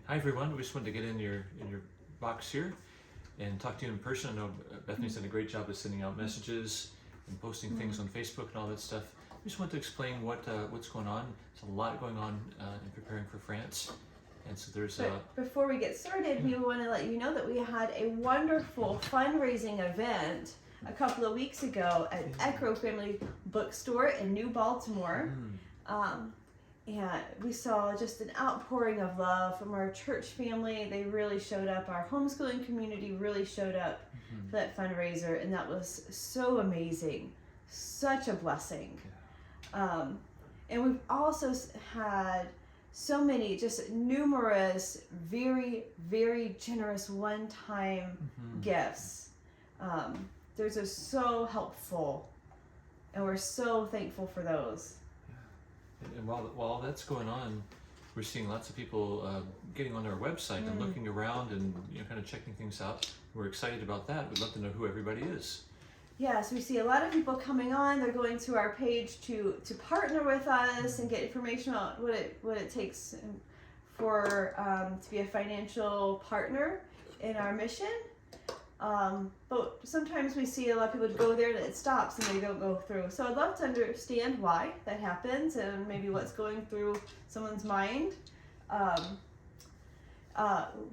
Hi everyone, we just wanted to get in your box here and talk to you in person. I know Bethany's done a great job of sending out messages and posting things on Facebook and all that stuff. We just want to explain what's going on. There's a lot going on in preparing for France. And so there's Before we get started, we want to let you know that we had a wonderful fundraising event a couple of weeks ago at Echo Family Bookstore in New Baltimore. And we saw just an outpouring of love from our church family. They really showed up. Our homeschooling community really showed up for that fundraiser, and that was so amazing. Such a blessing. And we've also had so many, just numerous, very, very generous one-time gifts. Those are so helpful, and we're so thankful for those. And while that's going on, we're seeing lots of people getting on our website and looking around and kind of checking things out. We're excited about that. We'd love to know who everybody is. Yes, we see a lot of people coming on. They're going to our page to partner with us and get information about what it takes for to be a financial partner in our mission. But sometimes we see a lot of people go there and it stops and they don't go through. So I'd love to understand why that happens and maybe what's going through someone's mind.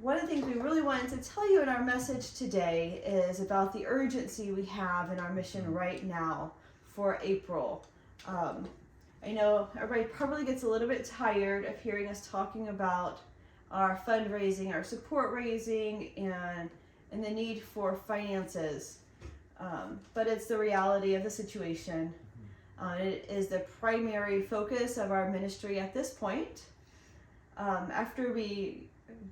One of the things we really wanted to tell you in our message today is about the urgency we have in our mission right now for April. I know everybody probably gets a little bit tired of hearing us talking about our fundraising, our support raising, and the need for finances. But it's the reality of the situation. It is the primary focus of our ministry at this point. After we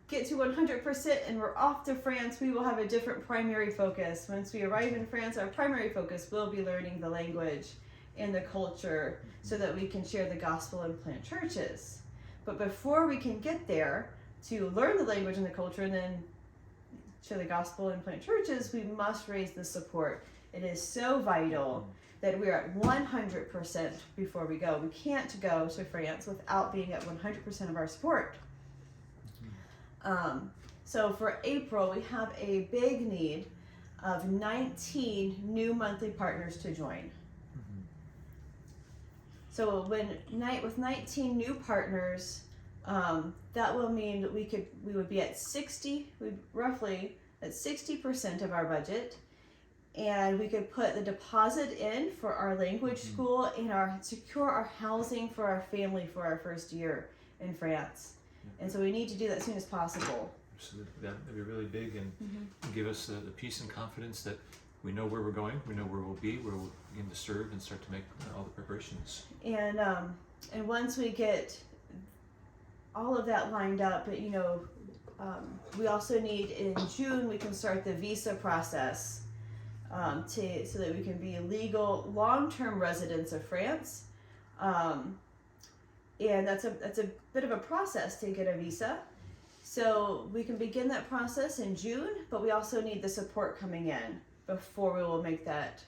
get to 100% and we're off to France, we will have a different primary focus. Once we arrive in France, our primary focus will be learning the language and the culture so that we can share the gospel and plant churches. But before we can get there to learn the language and the culture and then share the gospel and plant churches, we must raise the support. It is so vital that we're at 100% before we go. We can't go to France without being at 100% of our support. So for April, we have a big need of 19 new monthly partners to join. So with 19 new partners, that will mean that we would be at roughly at 60% of our budget, and we could put the deposit in for our language school and secure our housing for our family for our first year in France. And so we need to do that as soon as possible. Absolutely, that'd be really big and give us the peace and confidence that we know where we're going, we know where we'll be, where we'll begin to serve and start to make all the preparations. And once we get all of that lined up, we also need in June we can start the visa process so that we can be legal long-term residents of France. And that's a bit of a process to get a visa. So we can begin that process in June, but we also need the support coming in before we will make that,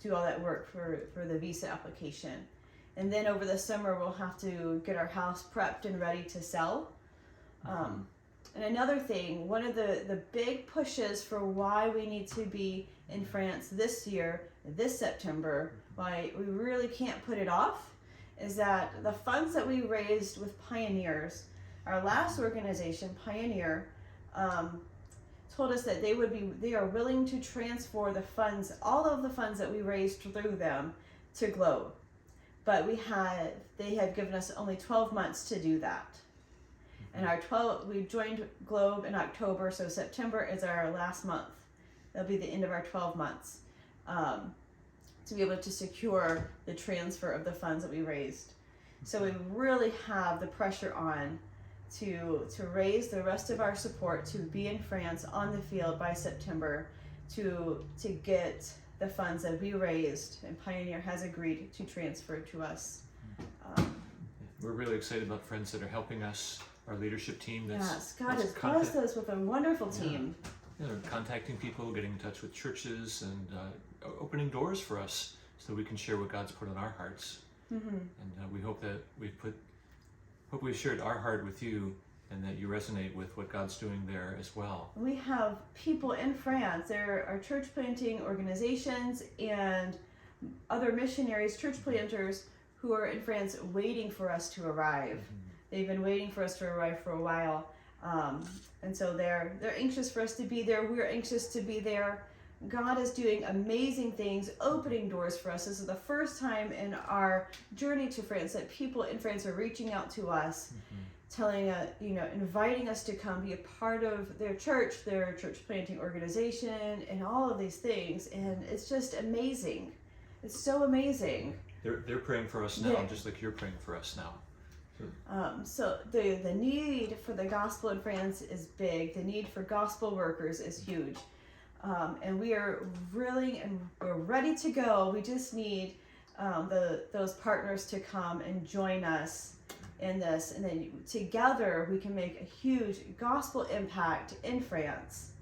do all that work for the visa application. And then over the summer, we'll have to get our house prepped and ready to sell. And another thing, one of the big pushes for why we need to be in France this year, this September, why we really can't put it off, is that the funds that we raised with Pioneers, our last organization, Pioneer, told us that they are willing to transfer the funds, all of the funds that we raised through them, to Globe. But they have given us only 12 months to do that. And we joined Globe in October, so September is our last month. That'll be the end of our 12 months to be able to secure the transfer of the funds that we raised. So we really have the pressure on to raise the rest of our support to be in France on the field by September to get the funds that we raised and Pioneer has agreed to transfer to us. We're really excited about friends that are helping us, our leadership team. Yes, God has blessed us with a wonderful team. They're contacting people, getting in touch with churches, and opening doors for us so that we can share what God's put on our hearts. And we hope that we've shared our heart with you and that you resonate with what God's doing there as well. We have people in France. There are church planting organizations and other missionaries, church planters, who are in France waiting for us to arrive. They've been waiting for us to arrive for a while. And so they're anxious for us to be there. We're anxious to be there. God is doing amazing things, opening doors for us. This is the first time in our journey to France that people in France are reaching out to us, telling us, inviting us to come be a part of their church planting organization, and all of these things. And it's just amazing. It's so amazing. They're praying for us now, just like you're praying for us now. So the need for the gospel in France is big. The need for gospel workers is huge. And we are willing and we're ready to go. We just need those partners to come and join us in this. And then together we can make a huge gospel impact in France.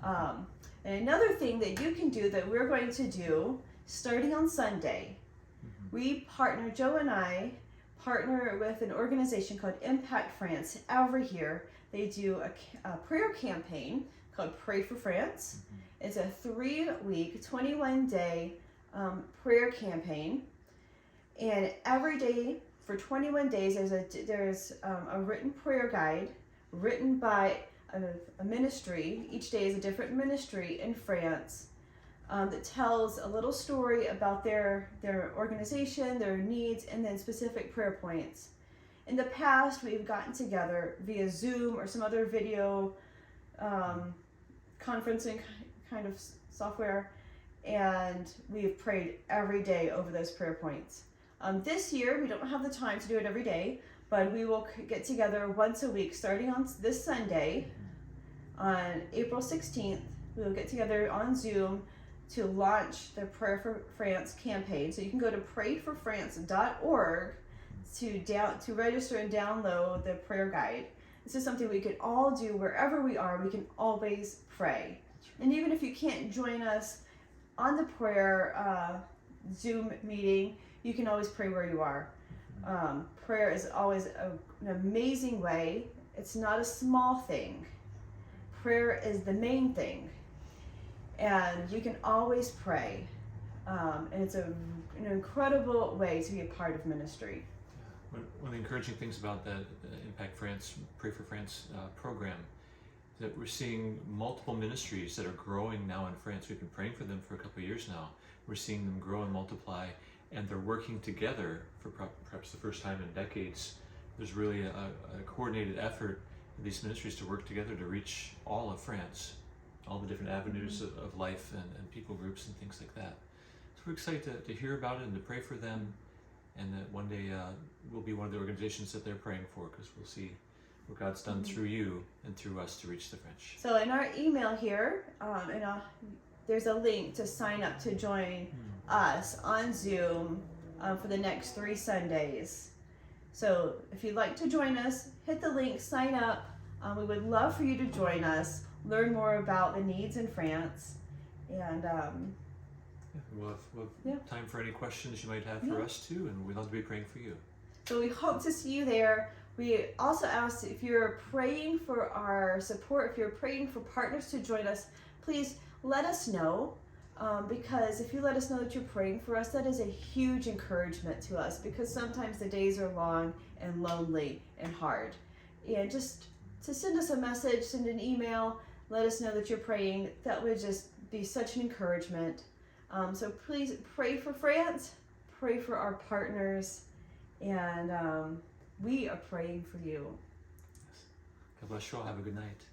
And another thing that you can do that we're going to do starting on Sunday, Joe and I partner with an organization called Impact France every year. They do a prayer campaign called Pray for France. It's a 3-week, 21-day prayer campaign. And every day for 21 days, there's a written prayer guide written by a ministry. Each day is a different ministry in France that tells a little story about their organization, their needs, and then specific prayer points. In the past, we've gotten together via Zoom or some other video conferencing kind of software, and we've prayed every day over those prayer points. This year, we don't have the time to do it every day, but we will get together once a week starting on this Sunday, on April 16th. We will get together on Zoom to launch the Prayer for France campaign. So you can go to prayforfrance.org to register and download the prayer guide. This is something we can all do wherever we are. We can always pray. And even if you can't join us on the prayer Zoom meeting, you can always pray where you are. Prayer is always an amazing way. It's not a small thing. Prayer is the main thing. And you can always pray. And it's an incredible way to be a part of ministry. One of the encouraging things about the Impact France, Pray for France program, that we're seeing multiple ministries that are growing now in France. We've been praying for them for a couple of years now. We're seeing them grow and multiply, and they're working together for perhaps the first time in decades. There's really a coordinated effort of these ministries to work together to reach all of France, all the different avenues of life and people groups and things like that. So we're excited to hear about it and to pray for them, and that one day we'll be one of the organizations that they're praying for, because we'll see what God's done through you and through us to reach the French. So in our email here, there's a link to sign up to join us on Zoom for the next 3 Sundays. So if you'd like to join us, hit the link, sign up. We would love for you to join us, learn more about the needs in France, and we'll have time for any questions you might have for us too, and we'd love to be praying for you. So we hope to see you there. We also ask, if you're praying for our support, if you're praying for partners to join us, please let us know, because if you let us know that you're praying for us, that is a huge encouragement to us, because sometimes the days are long and lonely and hard. And just to send us a message, send an email, let us know that you're praying. That would just be such an encouragement. So please pray for France, pray for our partners, and we are praying for you. God bless you all. Have a good night.